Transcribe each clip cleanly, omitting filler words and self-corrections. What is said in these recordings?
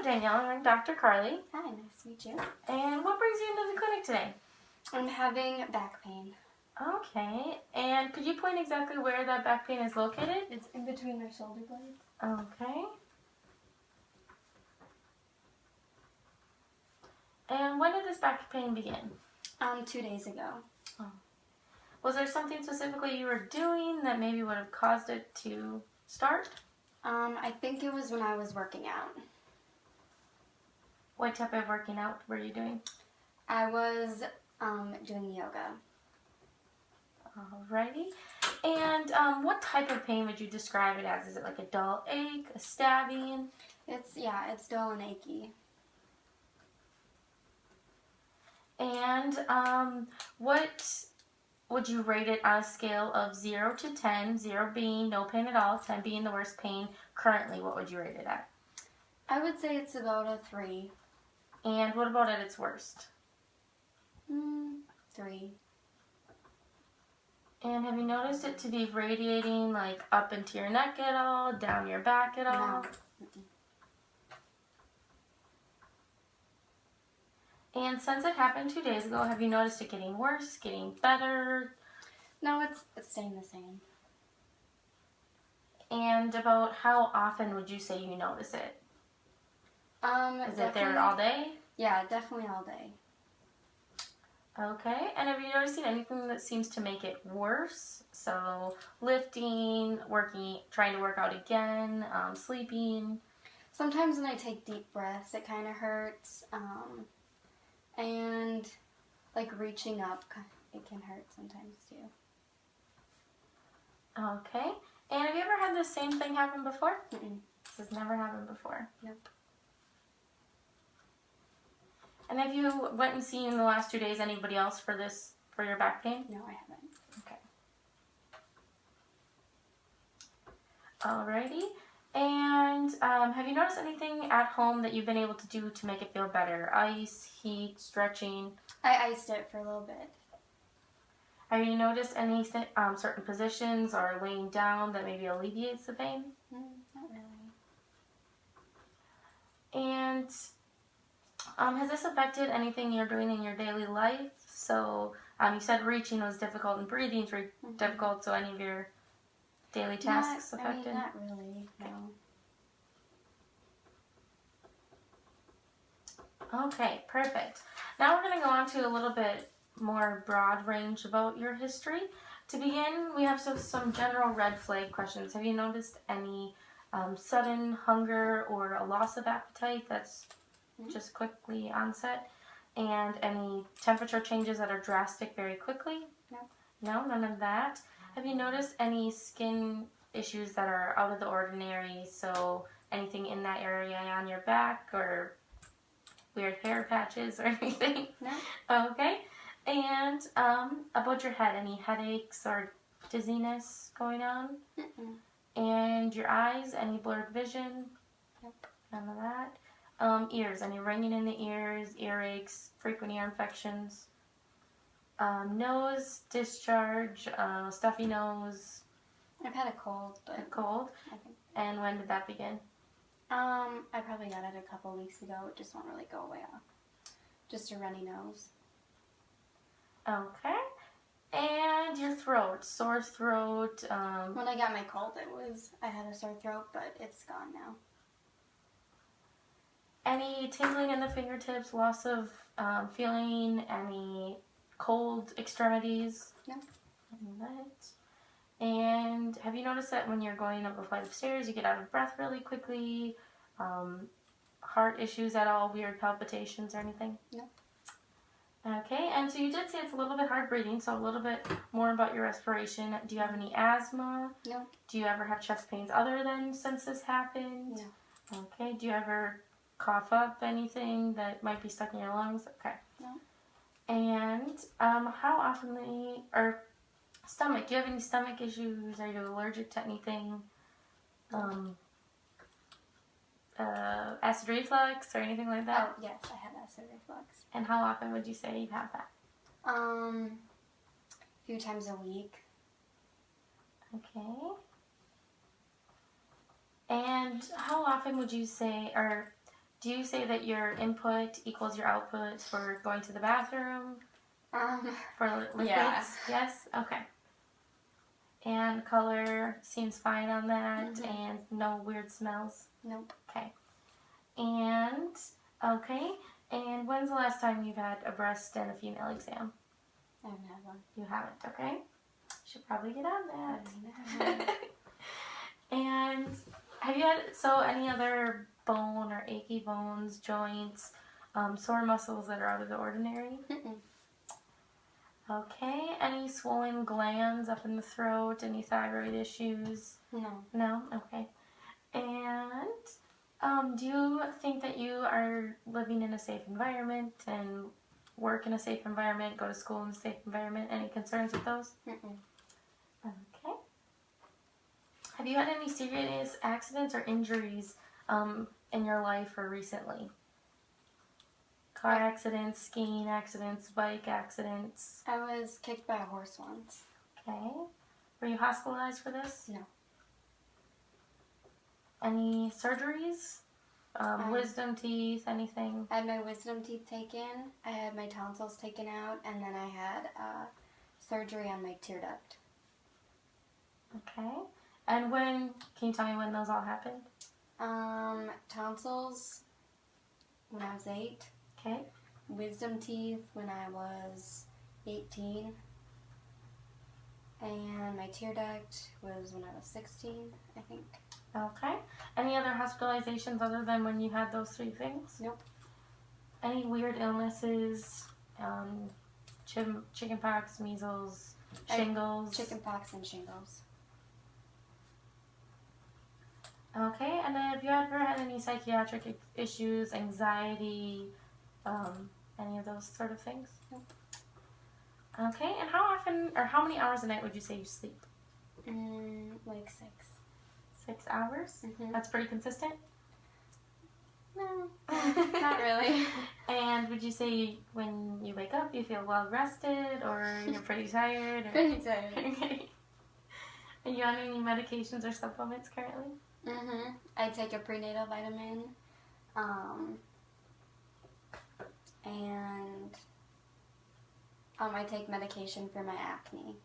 Hello, Danielle. I'm Dr. Carlee. Hi, nice to meet you. And what brings you into the clinic today? I'm having back pain. Okay. And could you point exactly where that back pain is located? It's in between my shoulder blades. Okay. And when did this back pain begin? 2 days ago. Oh. Was there something specifically you were doing that maybe would have caused it to start? I think it was when I was working out. What type of working out were you doing? I was doing yoga. Alrighty. And what type of pain would you describe it as? Is it like a dull ache, a stabbing? It's dull and achy. And what would you rate it on a scale of 0 to 10, 0 being no pain at all, 10 being the worst pain? Currently, what would you rate it at? I would say it's about a 3. And what about at its worst? 3. And have you noticed it to be radiating like up into your neck at all, down your back at all? No. And since it happened 2 days ago, have you noticed it getting worse, getting better? No, it's staying the same. And about how often would you say you notice it? Is it there all day? Yeah, definitely all day. Okay, and have you noticed anything that seems to make it worse? So lifting, trying to work out again, sleeping. Sometimes when I take deep breaths, it kind of hurts. And like reaching up, it can hurt sometimes too. Okay, and have you ever had the same thing happen before? Mm-mm. This has never happened before. Nope. And have you went and seen in the last 2 days anybody else for your back pain? No, I haven't. Okay. Alrighty. And have you noticed anything at home that you've been able to do to make it feel better? Ice, heat, stretching? I iced it for a little bit. Have you noticed any certain positions or laying down that maybe alleviates the pain? Not really. And has this affected anything you're doing in your daily life? So you said reaching was difficult and breathing was difficult, so any of your daily tasks affected? Not really, no. Okay, perfect. Now we're going to go on to a little bit more broad range about your history. To begin, we have some general red flag questions. Have you noticed any sudden hunger or a loss of appetite that's just quickly onset? And any temperature changes that are drastic very quickly? No. No, none of that. Have you noticed any skin issues that are out of the ordinary? So anything in that area on your back or weird hair patches or anything? No. Okay. And about your head, any headaches or dizziness going on? Mm-mm. And your eyes, any blurred vision? Nope. None of that. Ears, any ringing in the ears, earaches, frequent ear infections? Nose, discharge, stuffy nose? I've had a cold, but... A cold? I think. And when did that begin? I probably got it a couple weeks ago. It just won't really go away. Just a runny nose. Okay. And your throat, sore throat. When I got my cold, I had a sore throat, but it's gone now. Any tingling in the fingertips, loss of feeling, any cold extremities? No. And have you noticed that when you're going up a flight of stairs, you get out of breath really quickly? Heart issues at all? Weird palpitations or anything? No. Okay, and so you did say it's a little bit hard breathing, so a little bit more about your respiration. Do you have any asthma? No. Do you ever have chest pains other than since this happened? No. Okay, do you ever cough up anything that might be stuck in your lungs? Okay. No. And how often or stomach, do you have any stomach issues? Are you allergic to anything? Acid reflux or anything like that? Oh, yes, I have acid reflux. And how often would you say you have that? A few times a week. Okay. And how often would you say, or Do you say that your input equals your output for going to the bathroom? For liquids? Yeah. Yes? Okay. And color seems fine on that, and no weird smells? Nope. Okay. And, okay. And when's the last time you've had a breast and a female exam? I haven't had one. You haven't, okay. Should probably get on that. And have you had, any other bone or achy bones, joints, sore muscles that are out of the ordinary? Okay. Any swollen glands up in the throat? Any thyroid issues? No. No? Okay. And do you think that you are living in a safe environment and work in a safe environment, go to school in a safe environment? Any concerns with those? Okay. Have you had any serious accidents or injuries in your life or recently? Car accidents, skiing accidents, bike accidents? I was kicked by a horse once. Okay. Were you hospitalized for this? No. Any surgeries? Wisdom teeth, anything? I had my wisdom teeth taken, I had my tonsils taken out, and then I had surgery on my tear duct. Okay. And can you tell me when those all happened? Tonsils when I was 8. Okay. Wisdom teeth when I was 18. And my tear duct was when I was 16, I think. Okay. Any other hospitalizations other than when you had those 3 things? Nope. Any weird illnesses? Chickenpox, measles, shingles? Chickenpox and shingles. Okay. And have you ever had any psychiatric issues, anxiety, any of those sort of things? Nope. Okay. And how often or how many hours a night would you say you sleep? Like 6. 6 hours? Mm-hmm. That's pretty consistent? No, not really. And would you say when you wake up you feel well rested or you're pretty tired? Or... Pretty tired. Okay. Are you on any medications or supplements currently? I take a prenatal vitamin, and I take medication for my acne.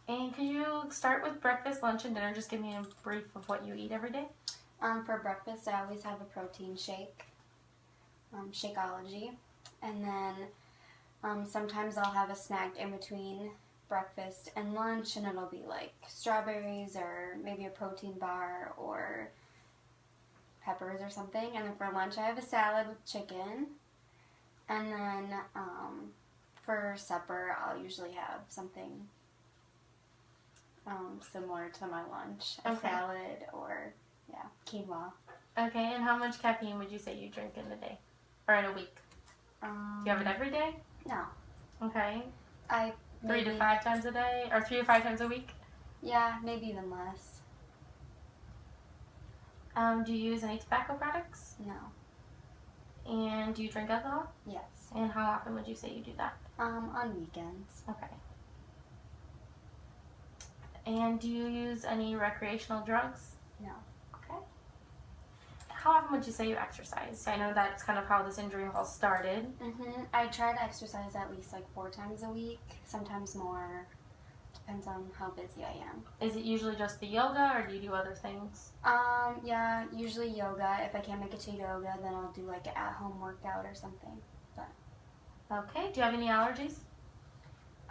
And could you start with breakfast, lunch, and dinner? Just give me a brief of what you eat every day. For breakfast, I always have a protein shake, Shakeology, and then sometimes I'll have a snack in between breakfast and lunch, and it'll be like strawberries or maybe a protein bar or peppers or something. And then for lunch, I have a salad with chicken, and then for supper, I'll usually have something similar to my lunch, a salad or quinoa. Okay, and how much caffeine would you say you drink in a day or in a week? Do you have it every day? No. Okay. 3 Maybe, to 5 times a day, or 3 to 5 times a week? Yeah, maybe even less. Do you use any tobacco products? No. And do you drink alcohol? Yes. And how often would you say you do that? On weekends. Okay. And do you use any recreational drugs? No. Okay. How often would you say you exercise? I know that's kind of how this injury all started. I try to exercise at least like 4 times a week, sometimes more. Depends on how busy I am. Is it usually just the yoga, or do you do other things? Yeah, usually yoga. If I can't make it to yoga, then I'll do like an at-home workout or something. But okay. Do you have any allergies?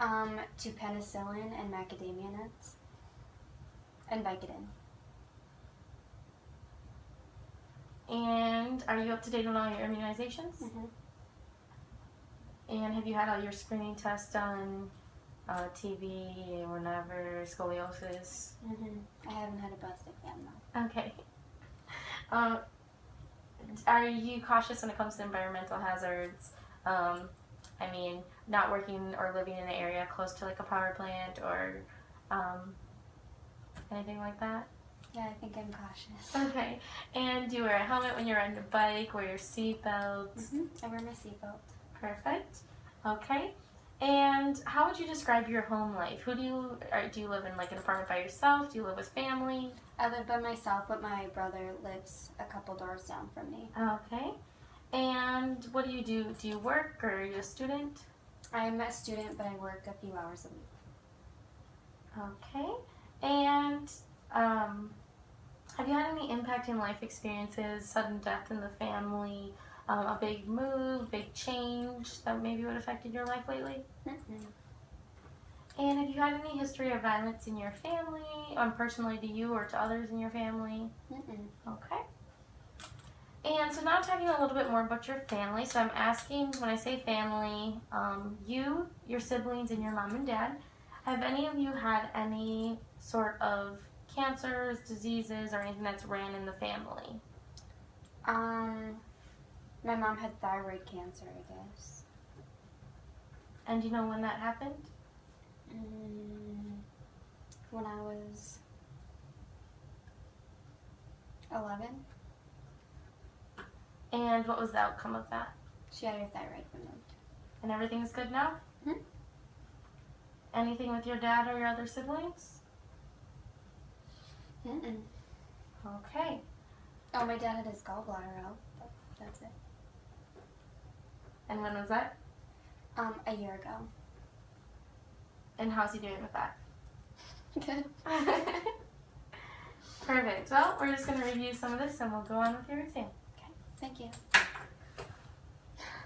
To penicillin and macadamia nuts. And Vicodin. And are you up to date on all your immunizations? And have you had all your screening tests done? TB, whenever, scoliosis? I haven't had a breast exam though. Okay. Are you cautious when it comes to environmental hazards? I mean, not working or living in an area close to like a power plant or anything like that? Yeah, I think I'm cautious. Okay. And do you wear a helmet when you're riding a bike? Wear your seatbelt? I wear my seatbelt. Perfect. Okay. And how would you describe your home life? Do you live in like an apartment by yourself? Do you live with family? I live by myself, but my brother lives a couple doors down from me. Okay. And what do you do? Do you work or are you a student? I'm a student, but I work a few hours a week. Okay. And have you had any impact in life experiences, sudden death in the family, a big move, big change that maybe would have affected your life lately? Mm-mm. And have you had any history of violence in your family, personally to you or to others in your family? Mm-mm. Okay. And so now I'm talking a little bit more about your family. So I'm asking, when I say family, you, your siblings, and your mom and dad, have any of you had any sort of cancers, diseases, or anything that's ran in the family? My mom had thyroid cancer, I guess. And do you know when that happened? When I was 11. And what was the outcome of that? She had her thyroid removed. And everything's good now? Mm-hmm. Anything with your dad or your other siblings? Mm-mm. Okay. Oh, my dad had his gallbladder out. But that's it. And when was that? A year ago. And how's he doing with that? Good. Perfect. Well, we're just going to review some of this and we'll go on with your exam. Okay. Thank you.